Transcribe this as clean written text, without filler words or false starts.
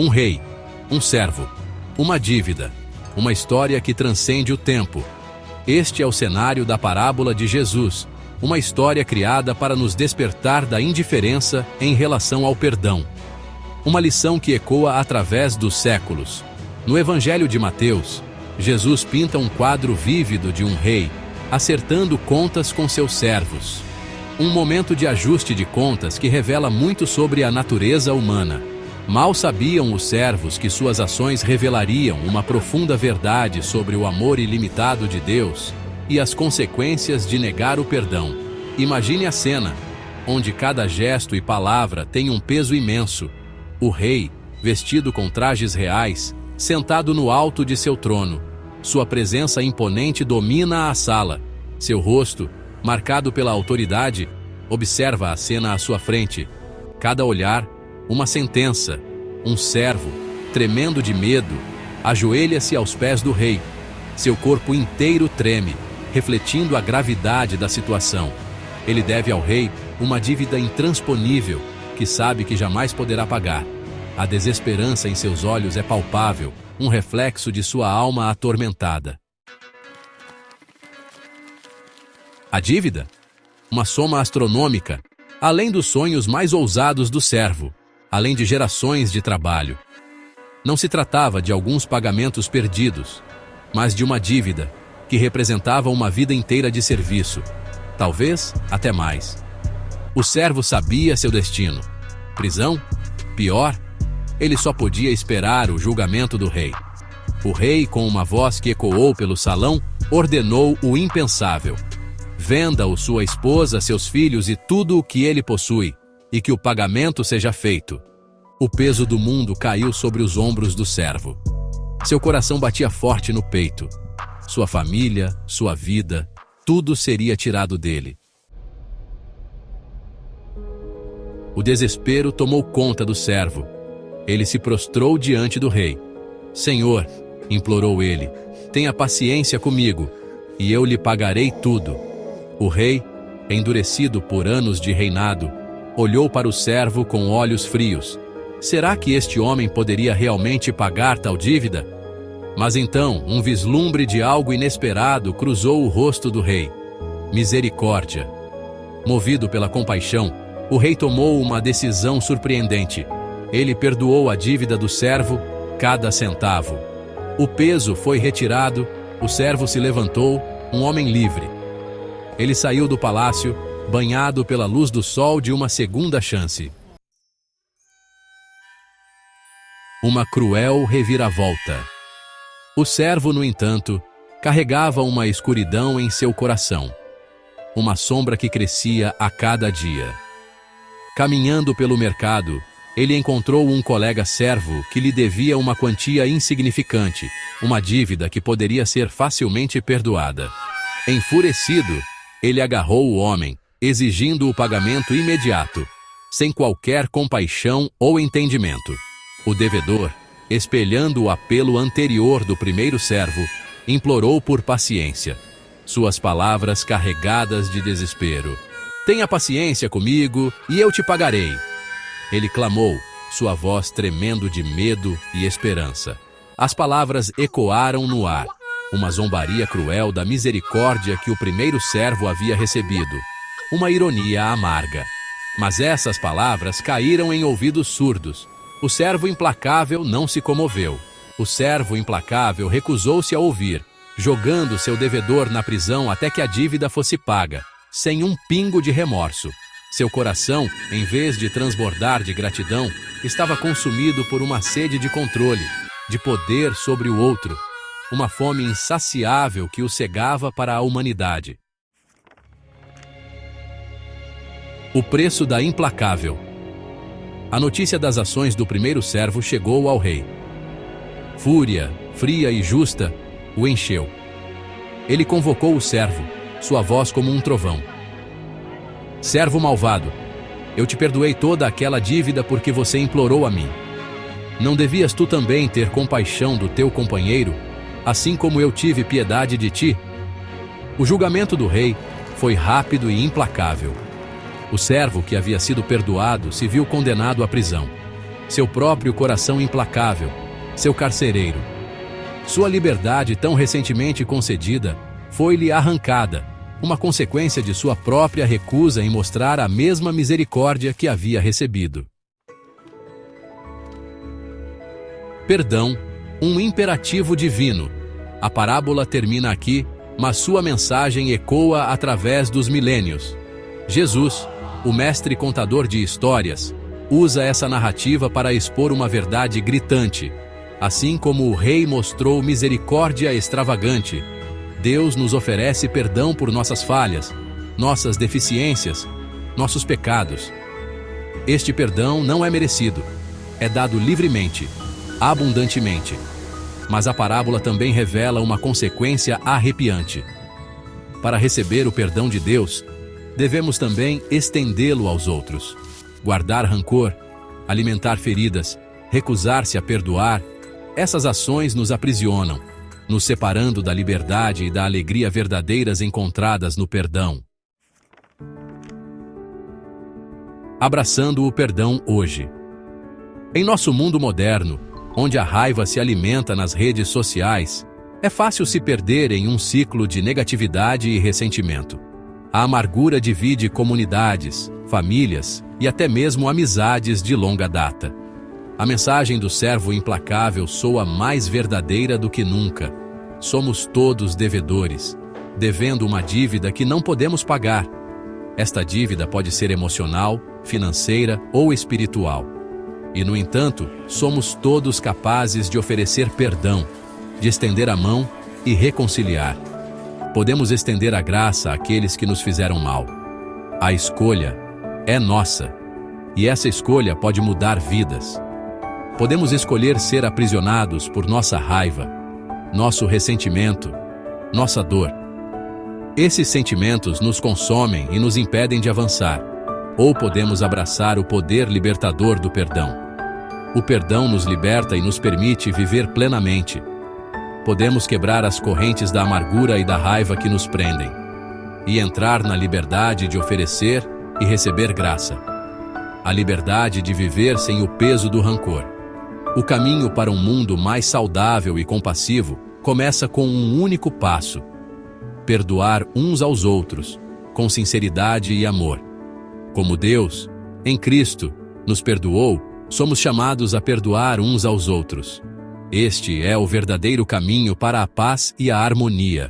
Um rei, um servo, uma dívida, uma história que transcende o tempo. Este é o cenário da parábola de Jesus, uma história criada para nos despertar da indiferença em relação ao perdão. Uma lição que ecoa através dos séculos. No Evangelho de Mateus, Jesus pinta um quadro vívido de um rei, acertando contas com seus servos. Um momento de ajuste de contas que revela muito sobre a natureza humana. Mal sabiam os servos que suas ações revelariam uma profunda verdade sobre o amor ilimitado de Deus e as consequências de negar o perdão. Imagine a cena, onde cada gesto e palavra tem um peso imenso. O rei, vestido com trajes reais, sentado no alto de seu trono. Sua presença imponente domina a sala. Seu rosto, marcado pela autoridade, observa a cena à sua frente. Cada olhar, uma sentença. Um servo, tremendo de medo, ajoelha-se aos pés do rei. Seu corpo inteiro treme, refletindo a gravidade da situação. Ele deve ao rei uma dívida intransponível, que sabe que jamais poderá pagar. A desesperança em seus olhos é palpável, um reflexo de sua alma atormentada. A dívida? Uma soma astronômica, além dos sonhos mais ousados do servo, além de gerações de trabalho. Não se tratava de alguns pagamentos perdidos, mas de uma dívida que representava uma vida inteira de serviço, talvez até mais. O servo sabia seu destino. Prisão? Pior, ele só podia esperar o julgamento do rei. O rei, com uma voz que ecoou pelo salão, ordenou o impensável. Venda-o sua esposa, seus filhos e tudo o que ele possui, e que o pagamento seja feito. O peso do mundo caiu sobre os ombros do servo. Seu coração batia forte no peito. Sua família, sua vida, tudo seria tirado dele. O desespero tomou conta do servo. Ele se prostrou diante do rei. Senhor, implorou ele, tenha paciência comigo, e eu lhe pagarei tudo. O rei, endurecido por anos de reinado, olhou para o servo com olhos frios. Será que este homem poderia realmente pagar tal dívida? Mas então, um vislumbre de algo inesperado cruzou o rosto do rei. Misericórdia. Movido pela compaixão, o rei tomou uma decisão surpreendente. Ele perdoou a dívida do servo, cada centavo. O peso foi retirado, o servo se levantou, um homem livre. Ele saiu do palácio, banhado pela luz do sol de uma segunda chance. Uma cruel reviravolta. O servo, no entanto, carregava uma escuridão em seu coração. Uma sombra que crescia a cada dia. Caminhando pelo mercado, ele encontrou um colega servo que lhe devia uma quantia insignificante, uma dívida que poderia ser facilmente perdoada. Enfurecido, ele agarrou o homem, exigindo o pagamento imediato, sem qualquer compaixão ou entendimento. O devedor, espelhando o apelo anterior do primeiro servo, implorou por paciência. Suas palavras carregadas de desespero. Tenha paciência comigo e eu te pagarei. Ele clamou, sua voz tremendo de medo e esperança. As palavras ecoaram no ar, uma zombaria cruel da misericórdia que o primeiro servo havia recebido. Uma ironia amarga. Mas essas palavras caíram em ouvidos surdos. O servo implacável não se comoveu. O servo implacável recusou-se a ouvir, jogando seu devedor na prisão até que a dívida fosse paga, sem um pingo de remorso. Seu coração, em vez de transbordar de gratidão, estava consumido por uma sede de controle, de poder sobre o outro, uma fome insaciável que o cegava para a humanidade. O preço da implacável. A notícia das ações do primeiro servo chegou ao rei. Fúria, fria e justa, o encheu. Ele convocou o servo, sua voz como um trovão. Servo malvado, eu te perdoei toda aquela dívida porque você implorou a mim. Não devias tu também ter compaixão do teu companheiro, assim como eu tive piedade de ti? O julgamento do rei foi rápido e implacável. O servo que havia sido perdoado se viu condenado à prisão. seu próprio coração implacável, seu carcereiro. Sua liberdade, tão recentemente concedida, foi-lhe arrancada, uma consequência de sua própria recusa em mostrar a mesma misericórdia que havia recebido. Perdão, um imperativo divino. A parábola termina aqui, mas sua mensagem ecoa através dos milênios. Jesus, o mestre contador de histórias, usa essa narrativa para expor uma verdade gritante. Assim como o rei mostrou misericórdia extravagante, Deus nos oferece perdão por nossas falhas, nossas deficiências, nossos pecados. Este perdão não é merecido, é dado livremente, abundantemente. Mas a parábola também revela uma consequência arrepiante. Para receber o perdão de Deus, devemos também estendê-lo aos outros. Guardar rancor, alimentar feridas, recusar-se a perdoar, essas ações nos aprisionam, nos separando da liberdade e da alegria verdadeiras encontradas no perdão. Abraçando o perdão hoje. Em nosso mundo moderno, onde a raiva se alimenta nas redes sociais, é fácil se perder em um ciclo de negatividade e ressentimento. A amargura divide comunidades, famílias e até mesmo amizades de longa data. A mensagem do servo implacável soa mais verdadeira do que nunca. Somos todos devedores, devendo uma dívida que não podemos pagar. Esta dívida pode ser emocional, financeira ou espiritual. E, no entanto, somos todos capazes de oferecer perdão, de estender a mão e reconciliar. Podemos estender a graça àqueles que nos fizeram mal. A escolha é nossa, e essa escolha pode mudar vidas. Podemos escolher ser aprisionados por nossa raiva, nosso ressentimento, nossa dor. Esses sentimentos nos consomem e nos impedem de avançar. Ou podemos abraçar o poder libertador do perdão. O perdão nos liberta e nos permite viver plenamente. Podemos quebrar as correntes da amargura e da raiva que nos prendem, e entrar na liberdade de oferecer e receber graça. A liberdade de viver sem o peso do rancor. O caminho para um mundo mais saudável e compassivo começa com um único passo: perdoar uns aos outros, com sinceridade e amor. Como Deus, em Cristo, nos perdoou, somos chamados a perdoar uns aos outros. Este é o verdadeiro caminho para a paz e a harmonia.